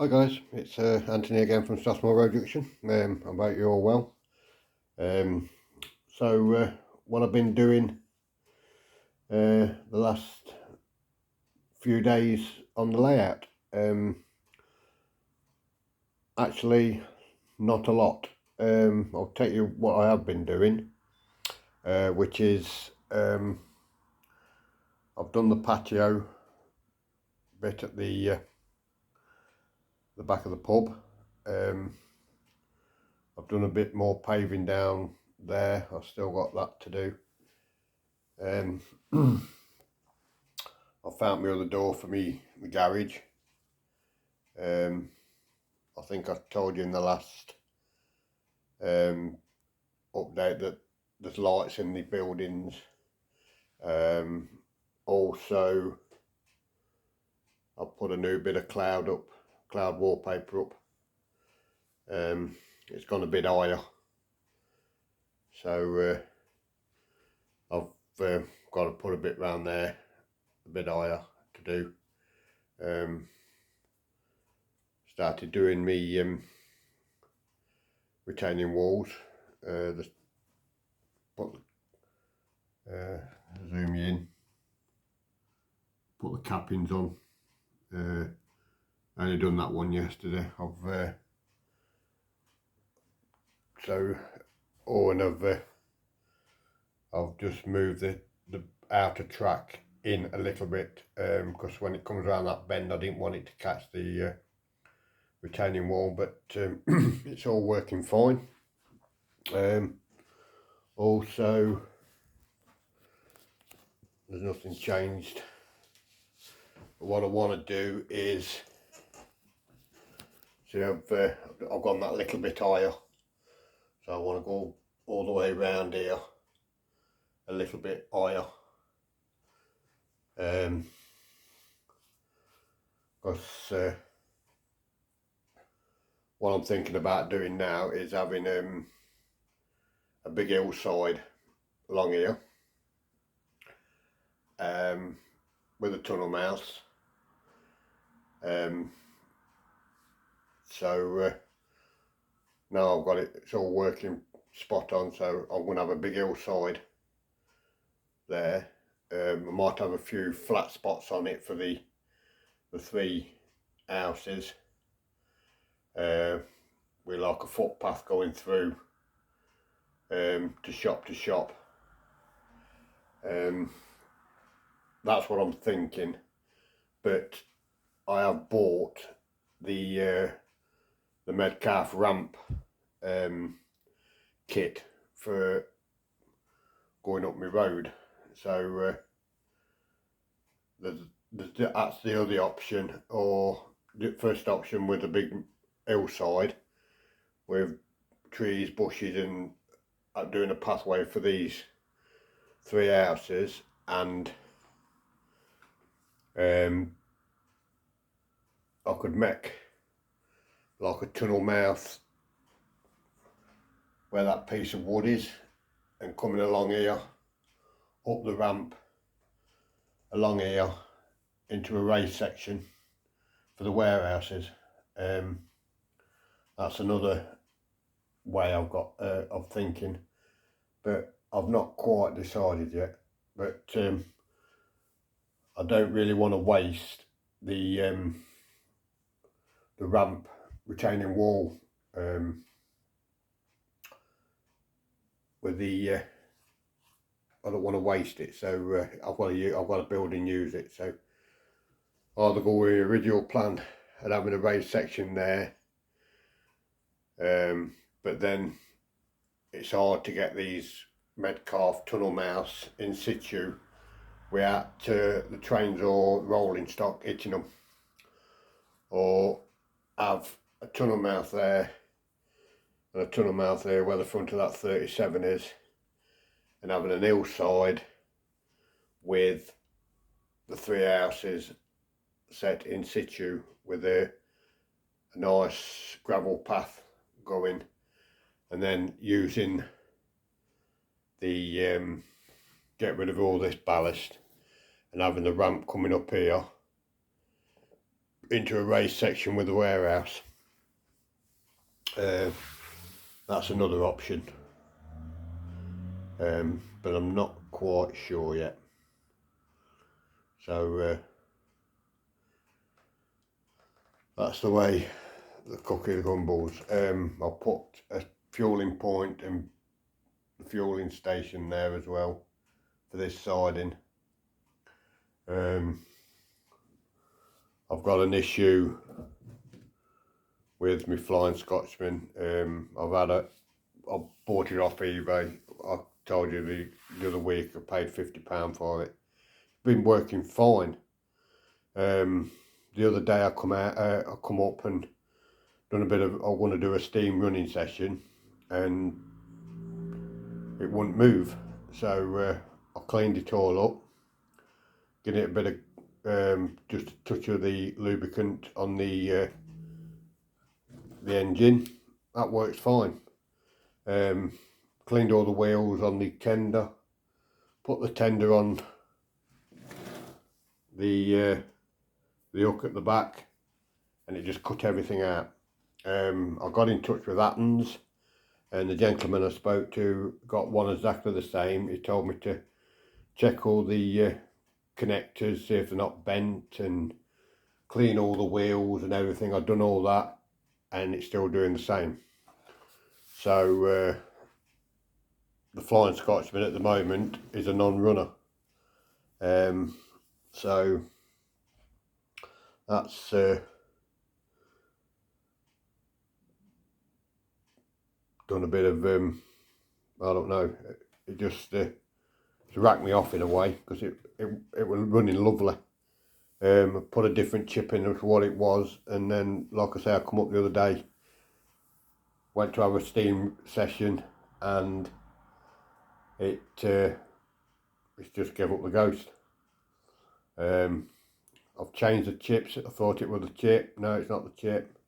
Hi guys, it's Anthony again from Strathmore Road Junction. I hope you're all well. Um, what I've been doing the last few days on the layout, actually not a lot. I'll tell you what I have been doing, which is I've done the patio bit at the back of the pub. I've done a bit more paving down there. I've still got that to do. I found my other door for me garage. I think I told you in the last update that there's lights in the buildings. Also, I put a new bit of cloud wallpaper up. It's gone a bit higher, so I've got to put a bit round there, a bit higher to do. Started doing me retaining walls. Zoom you in. Put the cappings on. I only done that one yesterday. I've just moved the outer track in a little bit because when it comes around that bend, I didn't want it to catch the retaining wall, but it's all working fine. Also, there's nothing changed. But what I want to do is, see, I've gone that little bit higher, so I want to go all the way around here a little bit higher. Because what I'm thinking about doing now is having a big hillside along here with a tunnel mouth. Now I've got it, it's all working spot on, so I'm going to have a big hillside there. I might have a few flat spots on it for the three houses, with like a footpath going through to shop. That's what I'm thinking, but I have bought the Metcalfe ramp kit for going up my road, so that's the other option, or the first option with a big hillside with trees, bushes, and doing a pathway for these three houses, and I could make like a tunnel mouth where that piece of wood is, and coming along here, up the ramp, along here, into a raised section for the warehouses. That's another way I've got of thinking, but I've not quite decided yet. But I don't really want to waste the ramp retaining wall with the I don't want to waste it, so I've got to build and use it. So either go with the original plan and having a raised section there, but then it's hard to get these Metcalfe tunnel mouths in situ without the trains or rolling stock hitting them, or have a tunnel mouth there and a tunnel mouth there where the front of that 37 is, and having an hillside with the three houses set in situ with a nice gravel path going, and then using the get rid of all this ballast and having the ramp coming up here into a raised section with a warehouse. That's another option, but I'm not quite sure yet. So that's the way the cookie the gumballs. I'll put a fueling point and the fueling station there as well for this siding. I've got an issue with my Flying Scotsman. I bought it off eBay. I told you the other week I paid £50 for it. It's been working fine. The other day I come up and done a bit of, I want to do a steam running session, and it wouldn't move. So I cleaned it all up, getting it a bit of just a touch of the lubricant on the engine. That works fine. Cleaned all the wheels on the tender, put the tender on the hook at the back, and it just cut everything out. I got in touch with Athens, and the gentleman I spoke to got one exactly the same. He told me to check all the connectors, see if they're not bent, and clean all the wheels and everything. I've done all that, and it's still doing the same. So the Flying Scotsman at the moment is a non-runner. So that's done a bit of I don't know, it just racked me off in a way, because it was running lovely. I put a different chip in to what it was, and then like I say, I come up the other day, went to have a steam session, and it just gave up the ghost. I've changed the chips. I thought it was the chip. No, it's not the chip.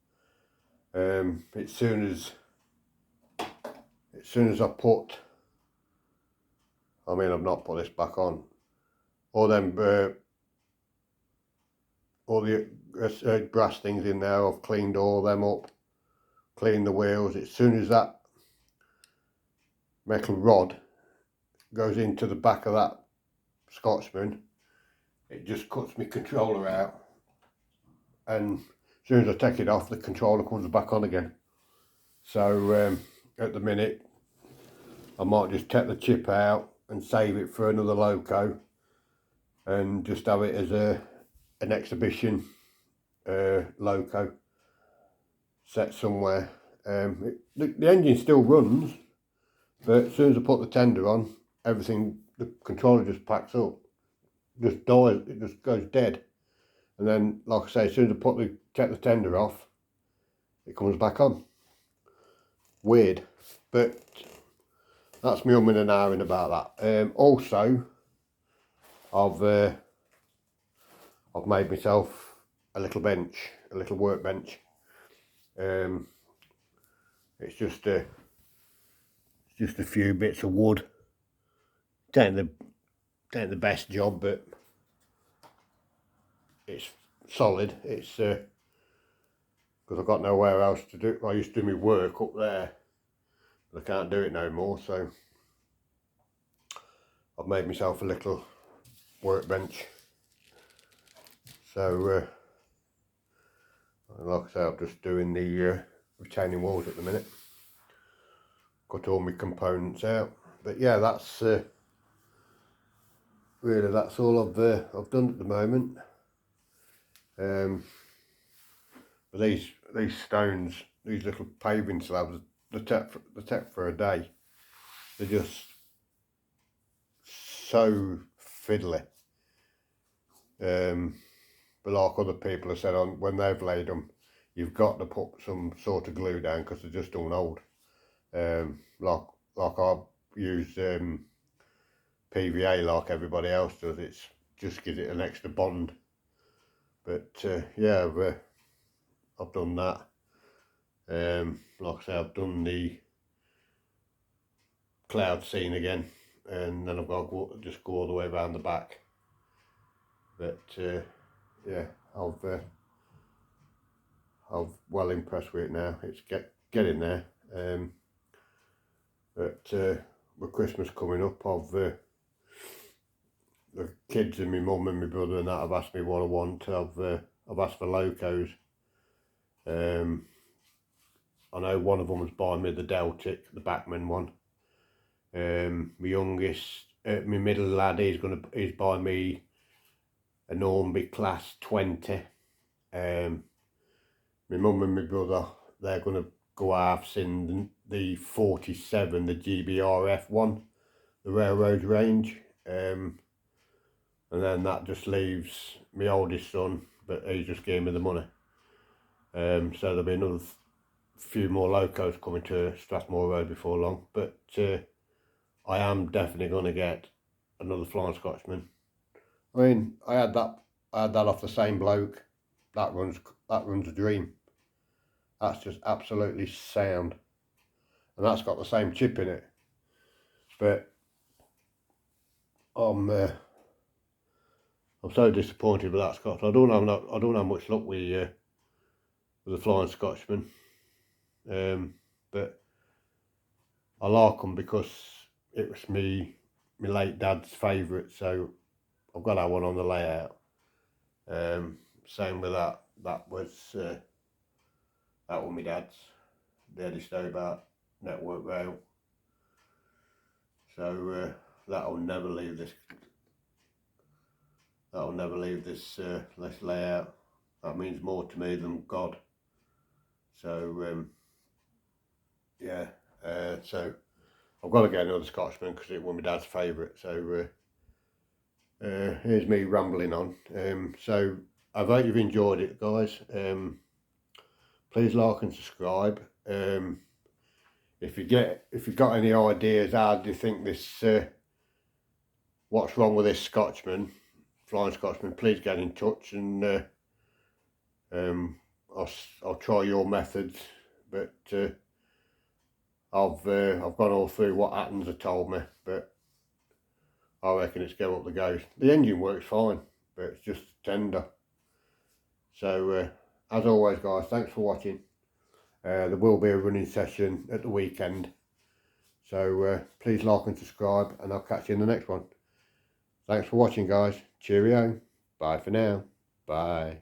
As soon as I put, I mean, I've not put this back on. All the brass things in there, I've cleaned all them up, cleaned the wheels. As soon as that metal rod goes into the back of that Scotsman, it just cuts my controller out, and as soon as I take it off, the controller comes back on again. So at the minute, I might just take the chip out and save it for another loco, and just have it as an exhibition loco set somewhere. The engine still runs, but as soon as I put the tender on, everything, the controller just packs up, just dies, it just goes dead. And then, like I say, as soon as I take the tender off, it comes back on. Weird, but that's me umming and ahhing about that. Also, I've made myself a little bench, a little workbench. It's just a few bits of wood. It ain't the best job, but it's solid. It's because I've got nowhere else to do. I used to do my work up there, but I can't do it no more. So I've made myself a little workbench. So like I say, I'm just doing the retaining walls at the minute. Got all my components out, but yeah, that's really, that's all I've done at the moment. But these stones, these little paving slabs, the tech for a day, they're just so fiddly. But like other people have said, when they've laid them, you've got to put some sort of glue down, because they're just all old. Like I use PVA like everybody else does. It's just gives it an extra bond. But yeah, I've done that. Like I say, I've done the cloud scene again, and then I've got to just go all the way around the back. But yeah, I've I'm well impressed with it now. It's getting there. But with Christmas coming up, the kids and my mum and my brother and that have asked me what I want. I've asked for Locos. I know one of them was buying me the Deltic, the Bachmann one. My youngest, my middle lad, he's buying me a Normanby Class 20. My mum and my brother, they're going to go halves in the 47, the GBRF one, the Railroad Range. And then that just leaves my oldest son, but he just gave me the money. So there'll be another few more Locos coming to Strathmore Road before long. But I am definitely going to get another Flying Scotsman. I mean, I had that off the same bloke. That runs a dream. That's just absolutely sound, and that's got the same chip in it. But I'm so disappointed with that Scotch. I don't have much luck with the Flying Scotsman, but I like them because it was my late dad's favourite, so I've got that one on the layout. Same with that. That was my dad's, the Eddie Stobart Network Rail. So that'll never leave this. That'll never leave this layout. That means more to me than God. So yeah. So I've got to get another Scotsman because it was my dad's favourite. So here's me rambling on. So I hope you've enjoyed it, guys. Please like and subscribe. If you've got any ideas, how do you think this? What's wrong with this Scotsman, Flying Scotsman? Please get in touch, and I'll try your methods. But I've gone all through what Attons have told me, but I reckon it's go up the ghost. The engine works fine, but it's just tender. So as always, guys, thanks for watching. There will be a running session at the weekend, so please like and subscribe, and I'll catch you in the next one. Thanks for watching, guys. Cheerio. Bye for now. Bye.